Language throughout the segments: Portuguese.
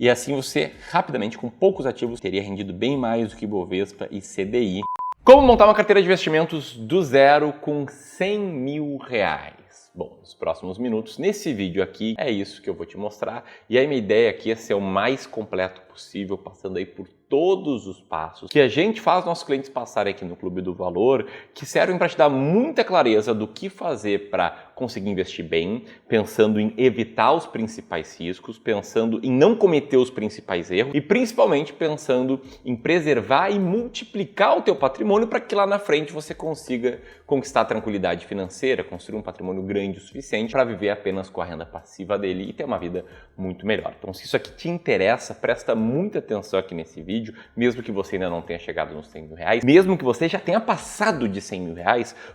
E assim você, rapidamente, com poucos ativos, teria rendido bem mais do que Bovespa e CDI. Como montar uma carteira de investimentos do zero com R$100 mil? Bom, nos próximos minutos, nesse vídeo aqui, é isso que eu vou te mostrar. E aí minha ideia aqui é ser o mais completo possível, passando aí por todos os passos que a gente faz nossos clientes passarem aqui no Clube do Valor, que servem para te dar muita clareza do que fazer para conseguir investir bem, pensando em evitar os principais riscos, pensando em não cometer os principais erros e principalmente pensando em preservar e multiplicar o teu patrimônio para que lá na frente você consiga conquistar a tranquilidade financeira, construir um patrimônio grande o suficiente para viver apenas com a renda passiva dele e ter uma vida muito melhor. Então, se isso aqui te interessa, presta muita atenção aqui nesse vídeo, mesmo que você ainda não tenha chegado nos R$100 mil, mesmo que você já tenha passado de R$100 mil,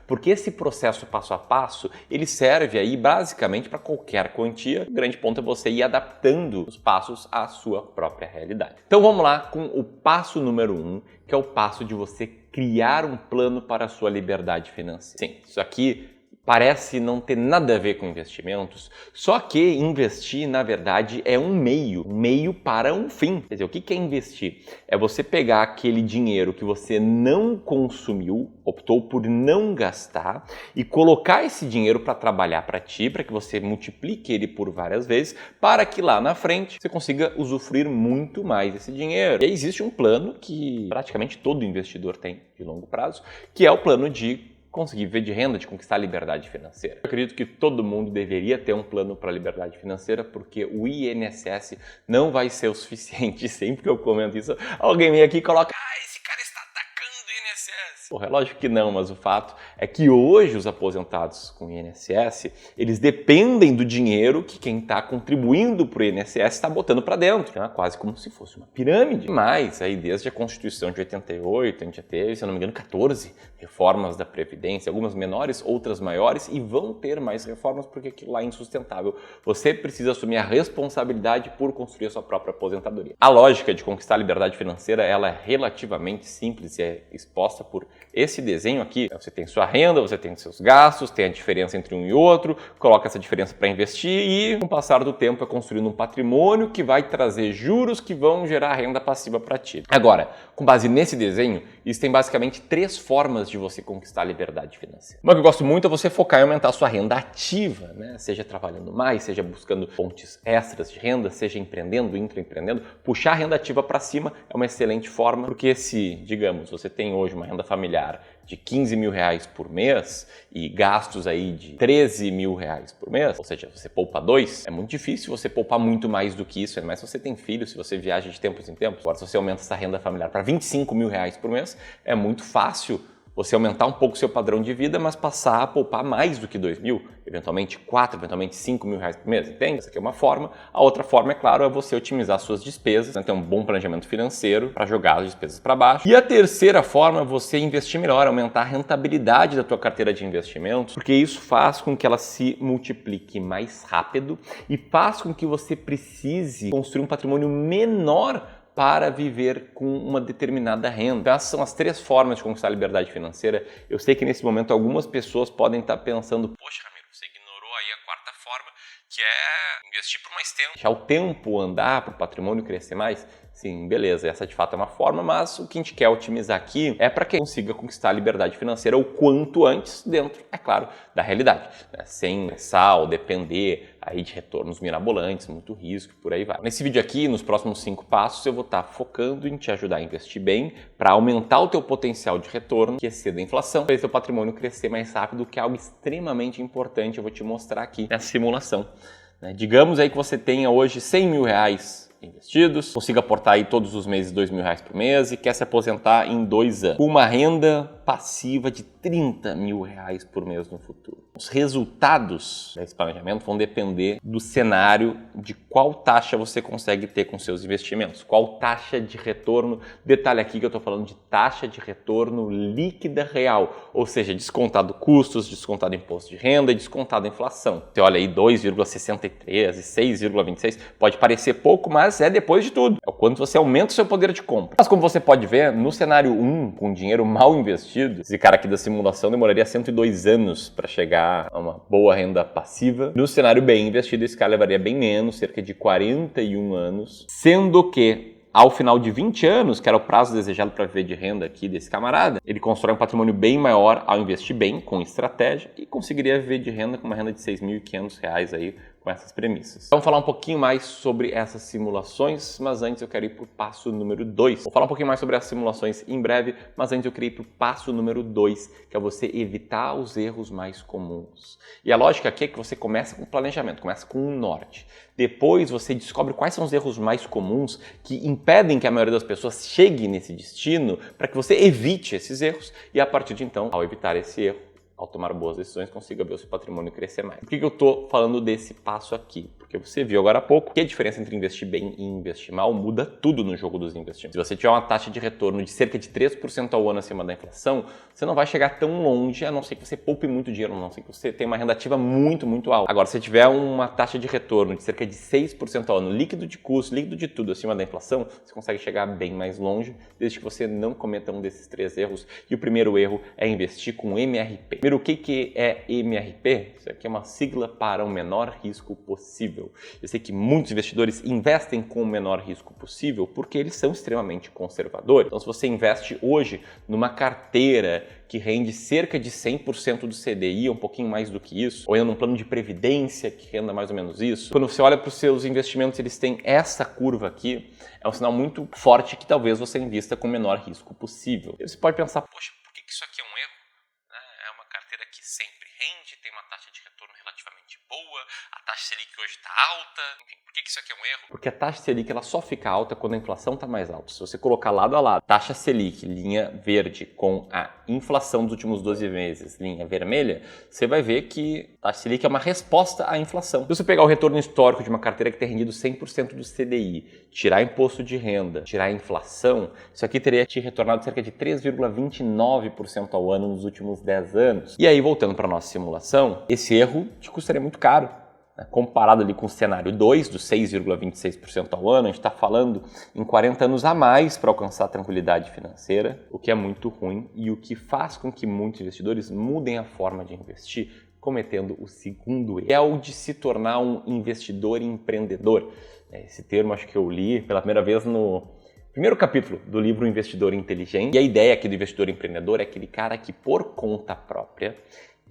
porque esse processo passo a passo, ele serve aí basicamente para qualquer quantia. O grande ponto é você ir adaptando os passos à sua própria realidade. Então vamos lá com o passo número 1, que é o passo de você criar um plano para a sua liberdade financeira. Sim, isso aqui parece não ter nada a ver com investimentos, só que investir, na verdade, é um meio para um fim. Quer dizer, o que é investir? É você pegar aquele dinheiro que você não consumiu, optou por não gastar, e colocar esse dinheiro para trabalhar para ti, para que você multiplique ele por várias vezes, para que lá na frente você consiga usufruir muito mais desse dinheiro. E aí existe um plano que praticamente todo investidor tem de longo prazo, que é o plano de conseguir viver de renda, de conquistar a liberdade financeira. Eu acredito que todo mundo deveria ter um plano para a liberdade financeira, porque o INSS não vai ser o suficiente. Sempre que eu comento isso, alguém vem aqui e coloca: esse cara está atacando o INSS. Porra, é lógico que não, mas o fato é que hoje os aposentados com o INSS, eles dependem do dinheiro que quem está contribuindo para o INSS está botando para dentro. É quase como se fosse uma pirâmide. Mas aí desde a Constituição de 88, a gente já teve, se eu não me engano, 14 reformas da Previdência, algumas menores, outras maiores, e vão ter mais reformas porque aquilo lá é insustentável. Você precisa assumir a responsabilidade por construir a sua própria aposentadoria. A lógica de conquistar a liberdade financeira, ela é relativamente simples e é exposta por esse desenho aqui. Você tem sua renda, você tem seus gastos, tem a diferença entre um e outro, coloca essa diferença para investir e, com o passar do tempo, é construindo um patrimônio que vai trazer juros que vão gerar renda passiva para ti. Agora, com base nesse desenho, existem basicamente 3 formas de você conquistar a liberdade financeira. Uma que eu gosto muito é você focar em aumentar a sua renda ativa, né? Seja trabalhando mais, seja buscando fontes extras de renda, seja empreendendo, intraempreendendo. Puxar a renda ativa para cima é uma excelente forma, porque se, digamos, você tem hoje uma renda familiar de R$15 mil por mês e gastos aí de R$13 mil por mês, ou seja, você poupa 2, é muito difícil você poupar muito mais do que isso, ainda mais se você tem filho, se você viaja de tempos em tempos. Agora, se você aumenta essa renda familiar para R$25 mil por mês, é muito fácil você aumentar um pouco o seu padrão de vida, mas passar a poupar mais do que 2 mil, eventualmente 4, eventualmente 5 mil por mês, entende? Essa aqui é uma forma. A outra forma, é claro, é você otimizar suas despesas, né? Ter um bom planejamento financeiro para jogar as despesas para baixo. E a terceira forma é você investir melhor, aumentar a rentabilidade da tua carteira de investimentos, porque isso faz com que ela se multiplique mais rápido e faz com que você precise construir um patrimônio menor para viver com uma determinada renda. Então, essas são as 3 formas de conquistar a liberdade financeira. Eu sei que nesse momento algumas pessoas podem estar pensando: poxa, Ramiro, você ignorou aí a 4ª forma, que é investir por mais tempo. Deixar o tempo andar para o patrimônio crescer mais. Sim, beleza, essa de fato é uma forma, mas o que a gente quer otimizar aqui é para que consiga conquistar a liberdade financeira o quanto antes dentro, é claro, da realidade, né? Sem pensar ou depender aí de retornos mirabolantes, muito risco, por aí vai. Nesse vídeo aqui, nos próximos 5 passos, eu vou estar focando em te ajudar a investir bem para aumentar o teu potencial de retorno, que exceda a inflação, para esse teu patrimônio crescer mais rápido, que é algo extremamente importante. Eu vou te mostrar aqui nessa simulação, né? Digamos aí que você tenha hoje R$100 mil investidos, consiga aportar aí todos os meses R$2 mil por mês e quer se aposentar em 2 anos, com uma renda passiva de R$30 mil por mês no futuro. Os resultados desse planejamento vão depender do cenário de qual taxa você consegue ter com seus investimentos, qual taxa de retorno. Detalhe aqui que eu estou falando de taxa de retorno líquida real, ou seja, descontado custos, descontado imposto de renda e descontado inflação. Você olha aí 2,63 e 6,26, pode parecer pouco, mas é depois de tudo. É o quanto você aumenta o seu poder de compra. Mas como você pode ver, no cenário 1, com dinheiro mal investido, investido, esse cara aqui da simulação demoraria 102 anos para chegar a uma boa renda passiva. No cenário bem investido, esse cara levaria bem menos, cerca de 41 anos, sendo que ao final de 20 anos, que era o prazo desejado para viver de renda aqui desse camarada, ele constrói um patrimônio bem maior ao investir bem, com estratégia, e conseguiria viver de renda com uma renda de R$ 6.500 aí, com essas premissas. Vamos falar um pouquinho mais sobre essas simulações, mas antes eu quero ir para o passo número 2. Vou falar um pouquinho mais sobre essas simulações em breve, mas antes eu queria ir para o passo número 2, que é você evitar os erros mais comuns. E a lógica aqui é que você começa com planejamento, começa com um norte. Depois você descobre quais são os erros mais comuns que impedem que a maioria das pessoas chegue nesse destino, para que você evite esses erros e a partir de então, ao evitar esse erro, ao tomar boas decisões, consiga ver o seu patrimônio crescer mais. Por que eu estou falando desse passo aqui? Porque você viu agora há pouco que a diferença entre investir bem e investir mal muda tudo no jogo dos investimentos. Se você tiver uma taxa de retorno de cerca de 3% ao ano acima da inflação, você não vai chegar tão longe, a não ser que você poupe muito dinheiro, a não ser que você tenha uma renda ativa muito, muito alta. Agora, se você tiver uma taxa de retorno de cerca de 6% ao ano, líquido de custo, líquido de tudo acima da inflação, você consegue chegar bem mais longe, desde que você não cometa um desses 3 erros. E o primeiro erro é investir com MRP. Primeiro, o que é MRP? Isso aqui é uma sigla para o menor risco possível. Eu sei que muitos investidores investem com o menor risco possível porque eles são extremamente conservadores. Então, se você investe hoje numa carteira que rende cerca de 100% do CDI, um pouquinho mais do que isso, ou ainda num plano de previdência que renda mais ou menos isso, quando você olha para os seus investimentos, eles têm essa curva aqui, é um sinal muito forte que talvez você invista com o menor risco possível. E você pode pensar, poxa, por que isso aqui é um erro? É uma carteira que sempre rende, tem uma taxa de retorno relativamente boa, a taxa Selic hoje está alta, enfim, por que isso aqui é um erro? Porque a taxa Selic ela só fica alta quando a inflação está mais alta. Se você colocar lado a lado, taxa Selic, linha verde, com a inflação dos últimos 12 meses, linha vermelha, você vai ver que a taxa Selic é uma resposta à inflação. Se você pegar o retorno histórico de uma carteira que tem rendido 100% do CDI, tirar imposto de renda, tirar a inflação, isso aqui teria te retornado cerca de 3,29% ao ano nos últimos 10 anos. E aí, voltando para a nossa simulação, esse erro te custaria muito caro. Comparado ali com o cenário 2, dos 6,26% ao ano, a gente está falando em 40 anos a mais para alcançar a tranquilidade financeira, o que é muito ruim e o que faz com que muitos investidores mudem a forma de investir, cometendo o segundo erro, é o de se tornar um investidor empreendedor. Esse termo acho que eu li pela primeira vez no primeiro capítulo do livro Investidor Inteligente. E a ideia aqui do investidor empreendedor é aquele cara que, por conta própria,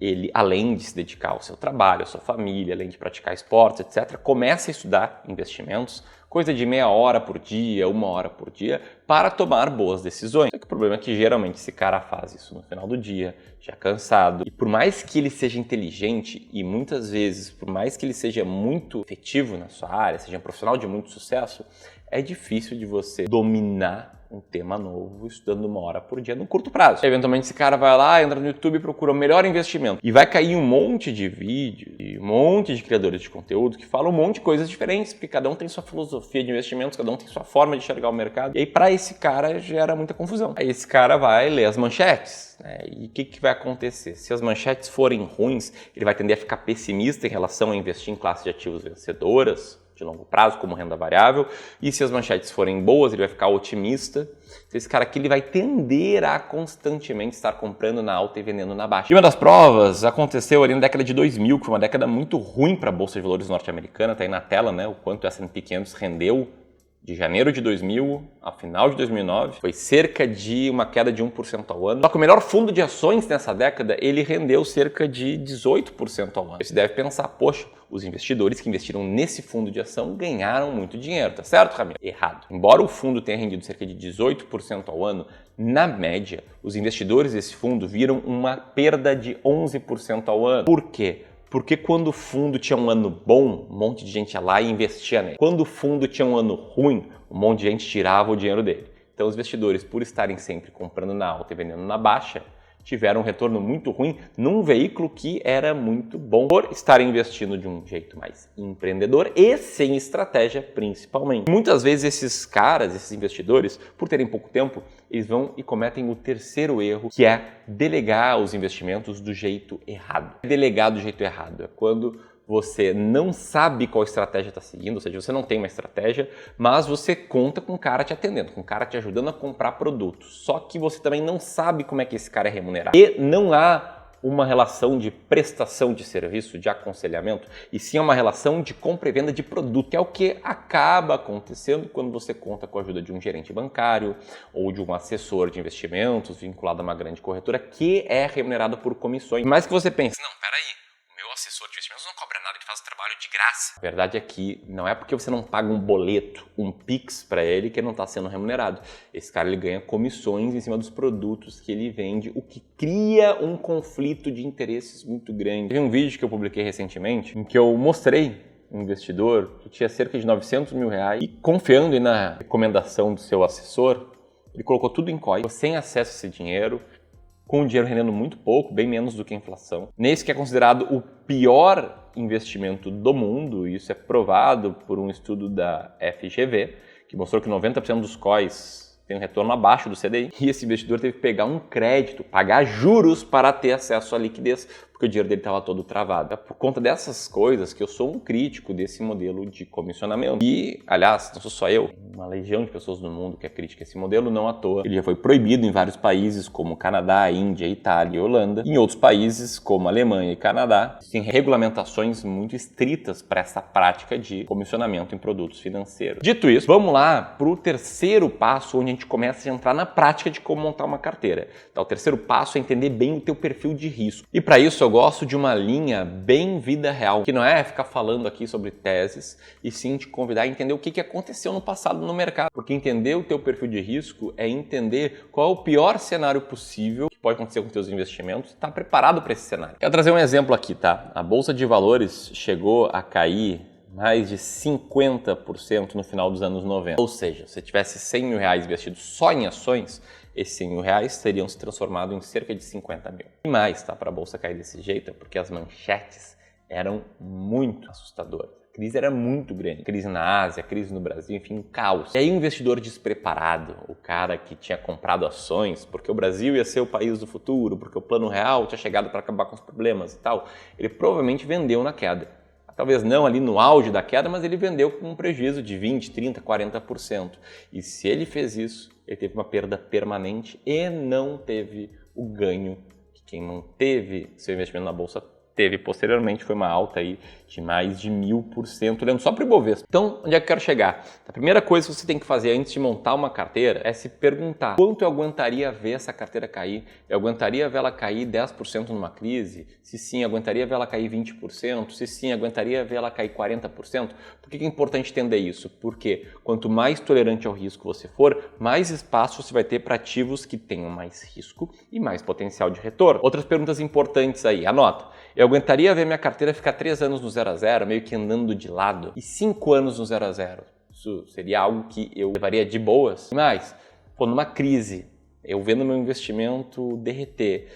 ele, além de se dedicar ao seu trabalho, à sua família, além de praticar esportes, etc., começa a estudar investimentos, coisa de meia hora por dia, 1 hora por dia, para tomar boas decisões. Só que o problema é que geralmente esse cara faz isso no final do dia, já cansado. E por mais que ele seja inteligente e muitas vezes, por mais que ele seja muito efetivo na sua área, seja um profissional de muito sucesso, é difícil de você dominar um tema novo estudando 1 hora por dia no curto prazo. Eventualmente esse cara vai lá, entra no YouTube e procura o melhor investimento. E vai cair um monte de vídeo e um monte de criadores de conteúdo que falam um monte de coisas diferentes, porque cada um tem sua filosofia de investimentos, cada um tem sua forma de enxergar o mercado. E aí para esse cara gera muita confusão. Aí esse cara vai ler as manchetes. E o que vai acontecer? Se as manchetes forem ruins, ele vai tender a ficar pessimista em relação a investir em classes de ativos vencedoras, de longo prazo, como renda variável, e se as manchetes forem boas, ele vai ficar otimista. Esse cara aqui ele vai tender a constantemente estar comprando na alta e vendendo na baixa. E uma das provas aconteceu ali na década de 2000, que foi uma década muito ruim para a Bolsa de Valores norte-americana, tá aí na tela, né, o quanto o S&P 500 rendeu de janeiro de 2000 ao final de 2009, foi cerca de uma queda de 1% ao ano. Só que o melhor fundo de ações nessa década, ele rendeu cerca de 18% ao ano. Você deve pensar, poxa, os investidores que investiram nesse fundo de ação ganharam muito dinheiro, tá certo, Ramiro? Errado. Embora o fundo tenha rendido cerca de 18% ao ano, na média, os investidores desse fundo viram uma perda de 11% ao ano. Por quê? Porque quando o fundo tinha um ano bom, um monte de gente ia lá e investia nele. Quando o fundo tinha um ano ruim, um monte de gente tirava o dinheiro dele. Então os investidores, por estarem sempre comprando na alta e vendendo na baixa, tiveram um retorno muito ruim num veículo que era muito bom por estarem investindo de um jeito mais empreendedor e sem estratégia principalmente. Muitas vezes esses caras, esses investidores, por terem pouco tempo, eles vão e cometem o terceiro erro, que é delegar os investimentos do jeito errado. Delegar do jeito errado é quando você não sabe qual estratégia está seguindo, ou seja, você não tem uma estratégia, mas você conta com um cara te atendendo, com um cara te ajudando a comprar produtos. Só que você também não sabe como é que esse cara é remunerado. E não há uma relação de prestação de serviço, de aconselhamento, e sim uma relação de compra e venda de produto, que é o que acaba acontecendo quando você conta com a ajuda de um gerente bancário ou de um assessor de investimentos vinculado a uma grande corretora que é remunerado por comissões. Mas que você pense, não, peraí, o meu assessor de investimentos não cobra nada, ele faz o trabalho de graça. A verdade é que não é porque você não paga um boleto, um Pix para ele que ele não está sendo remunerado. Esse cara ele ganha comissões em cima dos produtos que ele vende, o que cria um conflito de interesses muito grande. Teve um vídeo que eu publiquei recentemente em que eu mostrei um investidor que tinha cerca de 900 mil reais e confiando na recomendação do seu assessor, ele colocou tudo em COI, sem acesso a esse dinheiro, com o dinheiro rendendo muito pouco, bem menos do que a inflação. Nesse que é considerado o pior investimento do mundo, e isso é provado por um estudo da FGV, que mostrou que 90% dos COIs tem um retorno abaixo do CDI, e esse investidor teve que pegar um crédito, pagar juros para ter acesso à liquidez, porque o dinheiro dele estava todo travado. É por conta dessas coisas que eu sou um crítico desse modelo de comissionamento. E, aliás, não sou só eu, uma legião de pessoas no mundo que é crítica a esse modelo, não à toa. Ele já foi proibido em vários países, como Canadá, Índia, Itália e Holanda. Em outros países, como Alemanha e Canadá, tem regulamentações muito estritas para essa prática de comissionamento em produtos financeiros. Dito isso, vamos lá para o terceiro passo, onde a gente começa a entrar na prática de como montar uma carteira. Então, o terceiro passo é entender bem o teu perfil de risco. E para isso eu gosto de uma linha bem vida real, que não é ficar falando aqui sobre teses, e sim te convidar a entender o que aconteceu no passado no mercado. Porque entender o teu perfil de risco é entender qual é o pior cenário possível que pode acontecer com os teus investimentos e estar preparado para esse cenário. Quero trazer um exemplo aqui, tá? A Bolsa de Valores chegou a cair mais de 50% no final dos anos 90. Ou seja, se você tivesse 100 mil reais investido só em ações, esses 100 mil reais teriam se transformado em cerca de 50 mil. E mais, tá? Para a Bolsa cair desse jeito é porque as manchetes eram muito assustadoras. A crise era muito grande. Crise na Ásia, crise no Brasil, enfim, caos. E aí o investidor despreparado, o cara que tinha comprado ações porque o Brasil ia ser o país do futuro, porque o plano real tinha chegado para acabar com os problemas e tal, ele provavelmente vendeu na queda. Talvez não ali no auge da queda, mas ele vendeu com um prejuízo de 20%, 30%, 40%. E se ele fez isso, ele teve uma perda permanente e não teve o ganho que quem não teve seu investimento na Bolsa teve posteriormente. Foi uma alta aí de mais de 1000%, olhando só para o Ibovespa. Então, onde é que eu quero chegar? A primeira coisa que você tem que fazer antes de montar uma carteira é se perguntar: quanto eu aguentaria ver essa carteira cair? Eu aguentaria ver ela cair 10% numa crise? Se sim, aguentaria ver ela cair 20%? Se sim, aguentaria ver ela cair 40%? Por que é importante entender isso? Porque quanto mais tolerante ao risco você for, mais espaço você vai ter para ativos que tenham mais risco e mais potencial de retorno. Outras perguntas importantes aí, anota. Eu aguentaria ver minha carteira ficar 3 anos no 0 a 0, meio que andando de lado, e 5 anos no 0 a 0. Isso seria algo que eu levaria de boas. Mas, numa crise, eu vendo meu investimento derreter,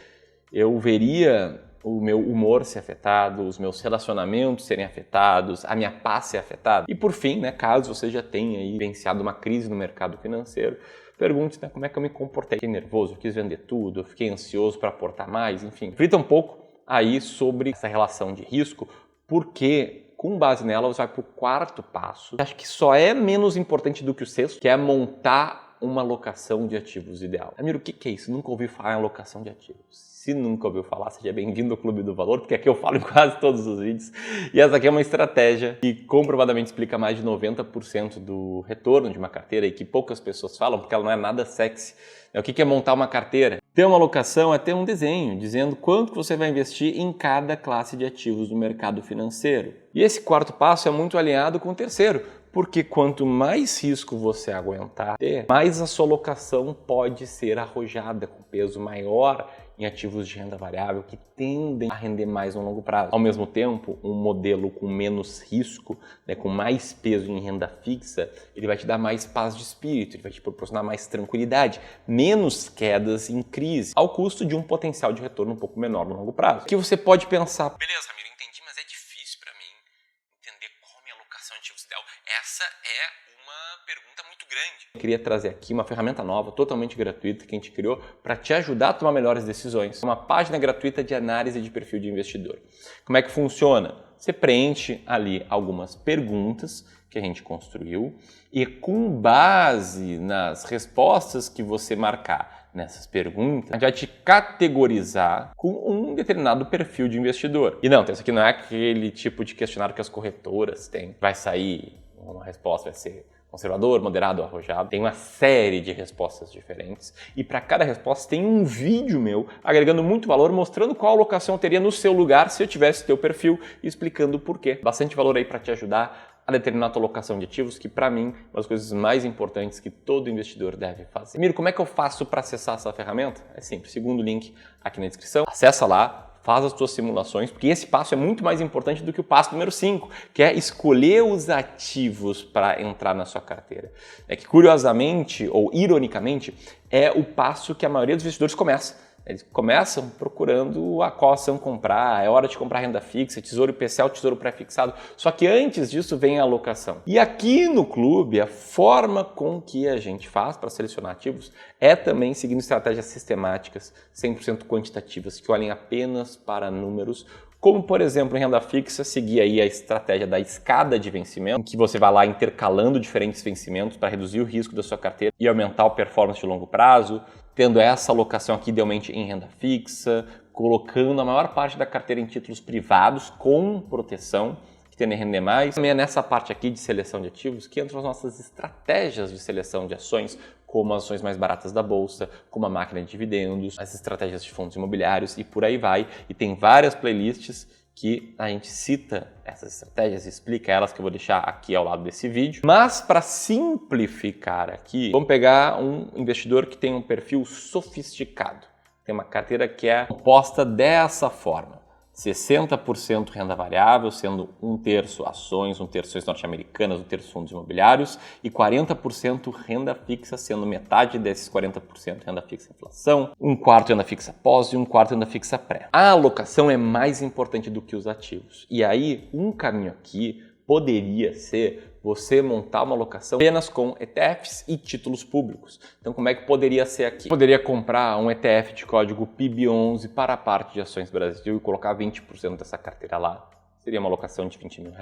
eu veria o meu humor ser afetado, os meus relacionamentos serem afetados, a minha paz ser afetada. E por fim, caso você já tenha aí vivenciado uma crise no mercado financeiro, pergunte como é que eu me comportei. Fiquei nervoso, eu quis vender tudo, eu fiquei ansioso para aportar mais, enfim. Reflita um pouco aí sobre essa relação de risco, porque com base nela você vai para o quarto passo. Acho que só é menos importante do que o sexto, que é montar uma alocação de ativos ideal. Amiro, o que é isso? Nunca ouvi falar em alocação de ativos. Se nunca ouviu falar, seja bem-vindo ao Clube do Valor, porque aqui eu falo em quase todos os vídeos. E essa aqui é uma estratégia que comprovadamente explica mais de 90% do retorno de uma carteira e que poucas pessoas falam, porque ela não é nada sexy. O que é montar uma carteira? Ter uma alocação é ter um desenho dizendo quanto você vai investir em cada classe de ativos do mercado financeiro. E esse quarto passo é muito alinhado com o terceiro, porque quanto mais risco você aguentar ter, mais a sua alocação pode ser arrojada com peso maior em ativos de renda variável que tendem a render mais no longo prazo. Ao mesmo tempo, um modelo com menos risco, com mais peso em renda fixa, ele vai te dar mais paz de espírito, ele vai te proporcionar mais tranquilidade, menos quedas em crise, ao custo de um potencial de retorno um pouco menor no longo prazo. Que você pode pensar: beleza, Ramiro, entendi, mas é difícil para mim entender qual é a minha alocação de ativos ideal. Essa é uma pergunta muito grande. Eu queria trazer aqui uma ferramenta nova, totalmente gratuita, que a gente criou para te ajudar a tomar melhores decisões. Uma página gratuita de análise de perfil de investidor. Como é que funciona? você preenche ali algumas perguntas que a gente construiu e com base nas respostas que você marcar nessas perguntas, a gente vai te categorizar com um determinado perfil de investidor. E não, isso aqui não é aquele tipo de questionário que as corretoras têm. Vai sair uma resposta, vai ser conservador, moderado, arrojado. Tem uma série de respostas diferentes e para cada resposta tem um vídeo meu agregando muito valor, mostrando qual alocação eu teria no seu lugar se eu tivesse teu perfil e explicando o porquê. Bastante valor aí para te ajudar a determinar a tua alocação de ativos, que para mim é uma das coisas mais importantes que todo investidor deve fazer. Miro, como é que eu faço para acessar essa ferramenta? É simples, segundo link aqui na descrição. Acessa lá, faz as tuas simulações, porque esse passo é muito mais importante do que o passo número 5, que é escolher os ativos para entrar na sua carteira. É que, curiosamente, ou ironicamente, é o passo que a maioria dos investidores começa. Eles começam procurando a qual ação comprar, é hora de comprar renda fixa, tesouro IPCA ou tesouro pré-fixado. Só que antes disso vem a alocação. E aqui no clube, a forma com que a gente faz para selecionar ativos é também seguindo estratégias sistemáticas, 100% quantitativas, que olhem apenas para números, como, por exemplo, em renda fixa, seguir aí a estratégia da escada de vencimento, em que você vai lá intercalando diferentes vencimentos para reduzir o risco da sua carteira e aumentar a performance de longo prazo, tendo essa alocação aqui idealmente em renda fixa, colocando a maior parte da carteira em títulos privados com proteção, que tendem a render mais. Também é nessa parte aqui de seleção de ativos que entram as nossas estratégias de seleção de ações, como as ações mais baratas da bolsa, como a máquina de dividendos, as estratégias de fundos imobiliários e por aí vai. E tem várias playlists que a gente cita essas estratégias e explica elas, que eu vou deixar aqui ao lado desse vídeo. Mas para simplificar aqui, vamos pegar um investidor que tem um perfil sofisticado. Tem uma carteira que é composta dessa forma. 60% renda variável, sendo 1/3 ações, 1/3 ações norte-americanas, 1/3 fundos imobiliários e 40% renda fixa, sendo metade desses 40% renda fixa inflação, 1/4 renda fixa pós e 1/4 renda fixa pré. A alocação é mais importante do que os ativos. E aí, um caminho aqui poderia ser você montar uma alocação apenas com ETFs e títulos públicos. Então, como é que poderia ser aqui? Poderia comprar um ETF de código PIB11 para a parte de ações Brasil e colocar 20% dessa carteira lá. Seria uma alocação de R$20 mil.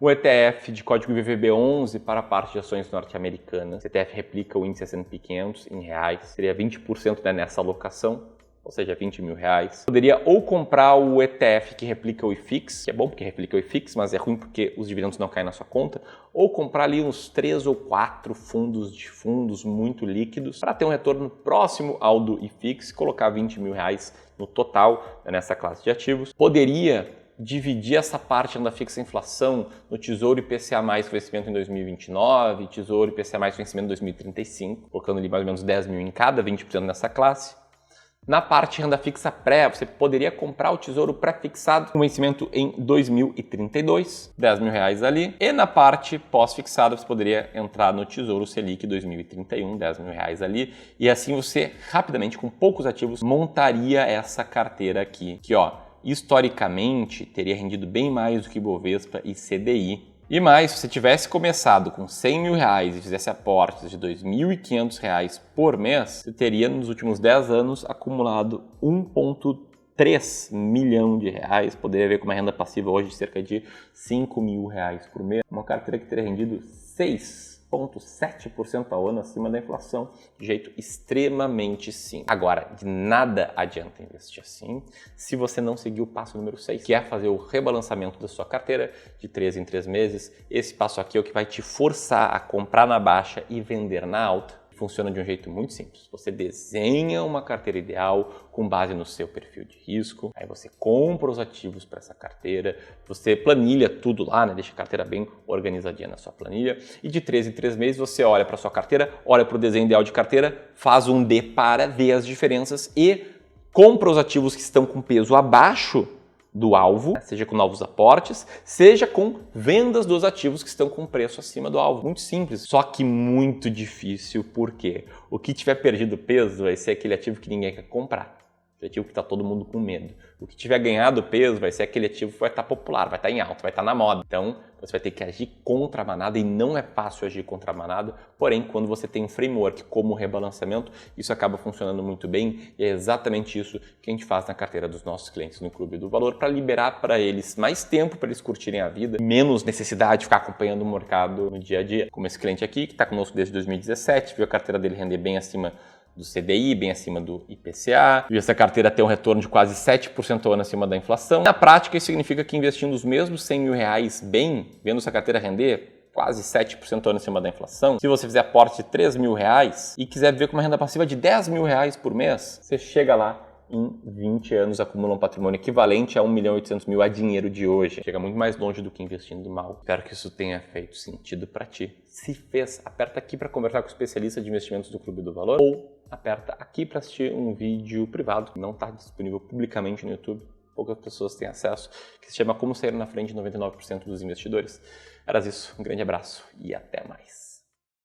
O ETF de código VVB11 para a parte de ações norte-americanas. Esse ETF replica o índice S&P 500 em reais. Seria 20% nessa alocação, ou seja, R$20 mil. Poderia ou comprar o ETF que replica o IFIX, que é bom porque replica o IFIX, mas é ruim porque os dividendos não caem na sua conta, ou comprar ali uns 3 ou 4 fundos muito líquidos para ter um retorno próximo ao do IFIX e colocar R$20 mil no total nessa classe de ativos. Poderia dividir essa parte da fixa inflação no Tesouro IPCA mais vencimento em 2029, Tesouro IPCA mais vencimento em 2035, colocando ali mais ou menos 10 mil em cada, 20% nessa classe. Na parte renda fixa pré, você poderia comprar o tesouro pré-fixado com vencimento em 2032, R$10 mil ali. E na parte pós-fixada, você poderia entrar no Tesouro Selic 2031, R$10 mil ali. E assim você, rapidamente, com poucos ativos, montaria essa carteira aqui. Que, ó, historicamente, teria rendido bem mais do que Bovespa e CDI. E mais, se você tivesse começado com R$100 mil e fizesse aportes de R$2.500 por mês, você teria nos últimos 10 anos acumulado R$1,3 milhão, poderia ver com uma renda passiva hoje de cerca de R$5 mil por mês, uma carteira que teria rendido 6,7% ao ano acima da inflação, de jeito extremamente simples. Agora, de nada adianta investir assim se você não seguir o passo número 6, que é fazer o rebalançamento da sua carteira de 3 em 3 meses. Esse passo aqui é o que vai te forçar a comprar na baixa e vender na alta. Funciona de um jeito muito simples. Você desenha uma carteira ideal com base no seu perfil de risco, aí você compra os ativos para essa carteira, você planilha tudo lá, né? Deixa a carteira bem organizadinha na sua planilha, e de 3 em 3 meses você olha para a sua carteira, olha para o desenho ideal de carteira, faz um D para ver as diferenças e compra os ativos que estão com peso abaixo do alvo, seja com novos aportes, seja com vendas dos ativos que estão com preço acima do alvo. Muito simples, só que muito difícil, porque o que tiver perdido peso vai ser aquele ativo que ninguém quer comprar. ativo que está todo mundo com medo. O que tiver ganhado peso vai ser aquele ativo que vai estar popular, vai estar em alta, vai estar na moda. Então, você vai ter que agir contra a manada e não é fácil agir contra a manada. Porém, quando você tem um framework como o rebalanceamento, isso acaba funcionando muito bem e é exatamente isso que a gente faz na carteira dos nossos clientes no Clube do Valor para liberar para eles mais tempo para eles curtirem a vida, menos necessidade de ficar acompanhando o mercado no dia a dia. Como esse cliente aqui, que está conosco desde 2017, viu a carteira dele render bem acima do CDI, bem acima do IPCA, e essa carteira tem um retorno de quase 7% ao ano acima da inflação. Na prática, isso significa que investindo os mesmos 100 mil reais bem, vendo essa carteira render quase 7% ao ano acima da inflação, se você fizer aporte de 3 mil reais e quiser viver com uma renda passiva de 10 mil reais por mês, você chega lá em 20 anos, acumula um patrimônio equivalente a 1.800.000 a dinheiro de hoje. Chega muito mais longe do que investindo mal. Espero que isso tenha feito sentido para ti. Se fez, aperta aqui para conversar com o especialista de investimentos do Clube do Valor ou aperta aqui para assistir um vídeo privado que não está disponível publicamente no YouTube. Poucas pessoas têm acesso, que se chama Como Sair na Frente de 99% dos Investidores. Era isso, um grande abraço e até mais.